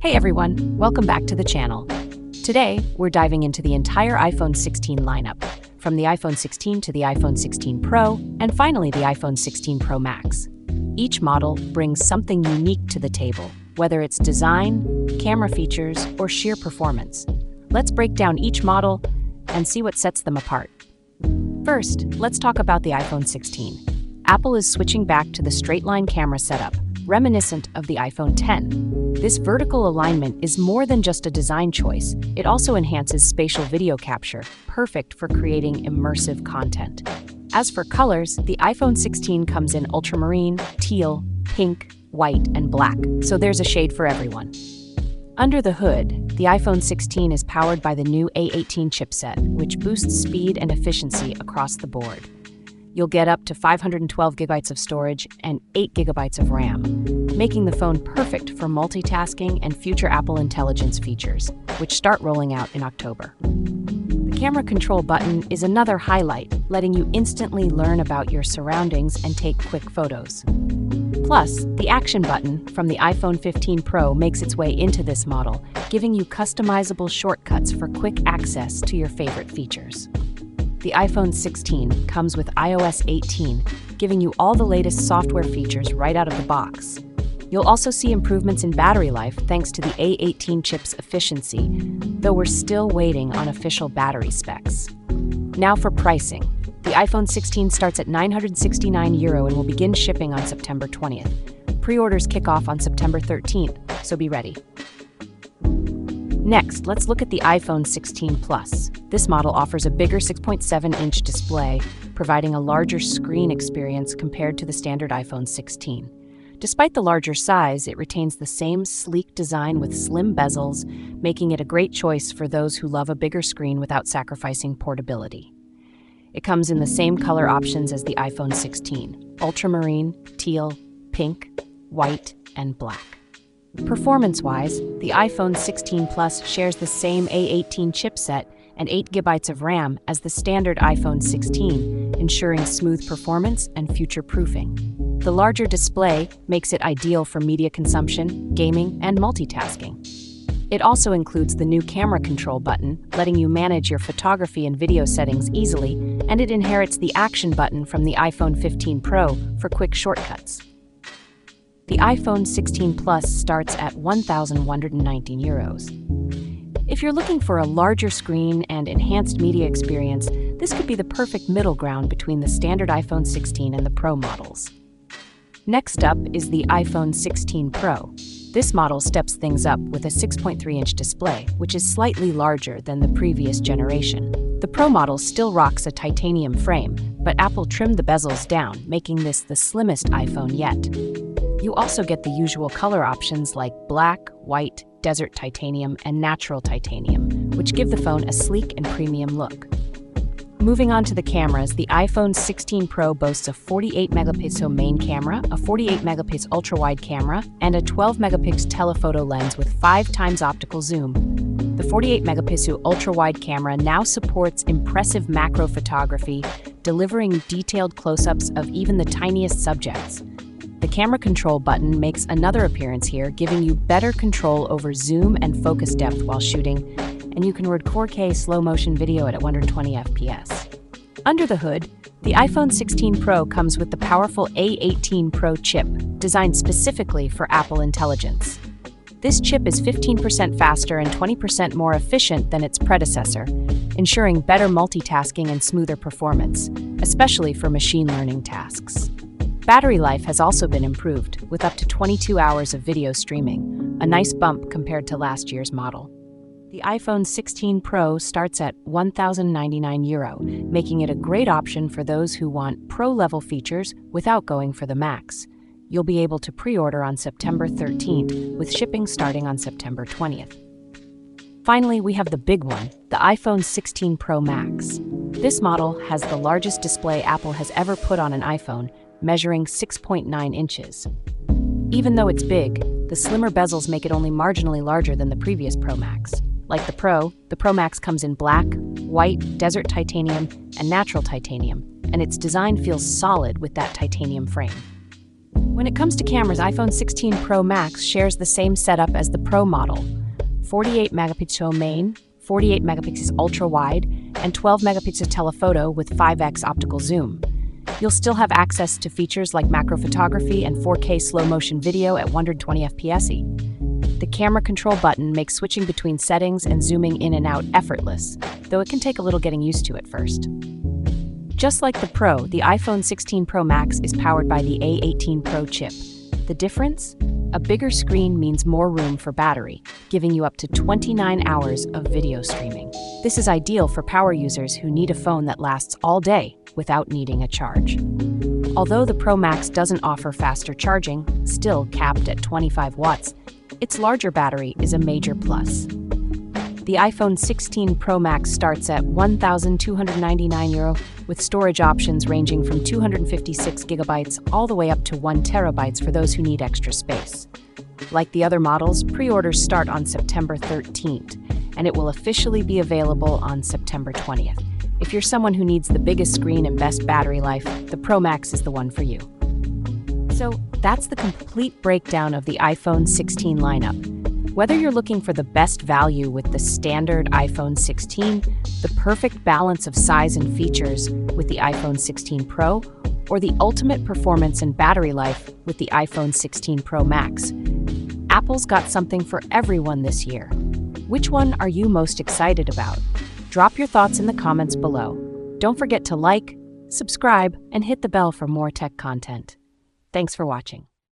Hey everyone, welcome back to the channel. Today, we're diving into the entire iPhone 16 lineup, from the iPhone 16 to the iPhone 16 Pro, and finally the iPhone 16 Pro Max. Each model brings something unique to the table, whether it's design, camera features, or sheer performance. Let's break down each model and see what sets them apart. First, let's talk about the iPhone 16. Apple is switching back to the straight-line camera setup, reminiscent of the iPhone X. This vertical alignment is more than just a design choice, it also enhances spatial video capture, perfect for creating immersive content. As for colors, the iPhone 16 comes in ultramarine, teal, pink, white, and black, so there's a shade for everyone. Under the hood, the iPhone 16 is powered by the new A18 chipset, which boosts speed and efficiency across the board. You'll get up to 512 gigabytes of storage and 8 gigabytes of RAM, making the phone perfect for multitasking and future Apple Intelligence features, which start rolling out in October. The camera control button is another highlight, letting you instantly learn about your surroundings and take quick photos. Plus, the action button from the iPhone 15 Pro makes its way into this model, giving you customizable shortcuts for quick access to your favorite features. The iPhone 16 comes with iOS 18, giving you all the latest software features right out of the box. You'll also see improvements in battery life thanks to the A18 chip's efficiency, though we're still waiting on official battery specs. Now for pricing. The iPhone 16 starts at €969 and will begin shipping on September 20th. Pre-orders kick off on September 13th, so be ready. Next, let's look at the iPhone 16 Plus. This model offers a bigger 6.7-inch display, providing a larger screen experience compared to the standard iPhone 16. Despite the larger size, it retains the same sleek design with slim bezels, making it a great choice for those who love a bigger screen without sacrificing portability. It comes in the same color options as the iPhone 16: ultramarine, teal, pink, white, and black. Performance-wise, the iPhone 16 Plus shares the same A18 chipset and 8 GB of RAM as the standard iPhone 16, ensuring smooth performance and future-proofing. The larger display makes it ideal for media consumption, gaming, and multitasking. It also includes the new camera control button, letting you manage your photography and video settings easily, and it inherits the action button from the iPhone 15 Pro for quick shortcuts. The iPhone 16 Plus starts at €1,119. If you're looking for a larger screen and enhanced media experience, this could be the perfect middle ground between the standard iPhone 16 and the Pro models. Next up is the iPhone 16 Pro. This model steps things up with a 6.3-inch display, which is slightly larger than the previous generation. The Pro model still rocks a titanium frame, but Apple trimmed the bezels down, making this the slimmest iPhone yet. You also get the usual color options like black, white, desert titanium, and natural titanium, which give the phone a sleek and premium look. Moving on to the cameras, the iPhone 16 Pro boasts a 48-megapixel main camera, a 48-megapixel ultra-wide camera, and a 12-megapixel telephoto lens with 5 times optical zoom. The 48-megapixel ultra-wide camera now supports impressive macro photography, delivering detailed close-ups of even the tiniest subjects. The camera control button makes another appearance here, giving you better control over zoom and focus depth while shooting, and you can record 4K slow-motion video at 120 FPS. Under the hood, the iPhone 16 Pro comes with the powerful A18 Pro Chip, designed specifically for Apple Intelligence. This chip is 15% faster and 20% more efficient than its predecessor, ensuring better multitasking and smoother performance, especially for machine learning tasks. Battery life has also been improved, with up to 22 hours of video streaming, a nice bump compared to last year's model. The iPhone 16 Pro starts at €1,099, making it a great option for those who want pro-level features without going for the Max. You'll be able to pre-order on September 13th, with shipping starting on September 20th. Finally, we have the big one, the iPhone 16 Pro Max. This model has the largest display Apple has ever put on an iPhone, measuring 6.9 inches. Even though it's big, the slimmer bezels make it only marginally larger than the previous Pro Max. Like the Pro Max comes in black, white, desert titanium, and natural titanium, and its design feels solid with that titanium frame. When it comes to cameras, iPhone 16 Pro Max shares the same setup as the Pro model: 48 megapixel main, 48 megapixels ultra wide, and 12 megapixel telephoto with 5x optical zoom. You'll still have access to features like macro photography and 4K slow motion video at 120 fps. The camera control button makes switching between settings and zooming in and out effortless, though it can take a little getting used to at first. Just like the Pro, the iPhone 16 Pro Max is powered by the A18 Pro Chip. The difference? A bigger screen means more room for battery, giving you up to 29 hours of video streaming. This is ideal for power users who need a phone that lasts all day without needing a charge. Although the Pro Max doesn't offer faster charging, still capped at 25 watts, its larger battery is a major plus. The iPhone 16 Pro Max starts at €1,299 with storage options ranging from 256 gigabytes all the way up to 1 terabytes for those who need extra space. Like the other models, pre-orders start on September 13th, and it will officially be available on September 20th. If you're someone who needs the biggest screen and best battery life, the Pro Max is the one for you. So that's the complete breakdown of the iPhone 16 lineup. Whether you're looking for the best value with the standard iPhone 16, the perfect balance of size and features with the iPhone 16 Pro, or the ultimate performance and battery life with the iPhone 16 Pro Max, Apple's got something for everyone this year. Which one are you most excited about? Drop your thoughts in the comments below. Don't forget to like, subscribe, and hit the bell for more tech content. Thanks for watching.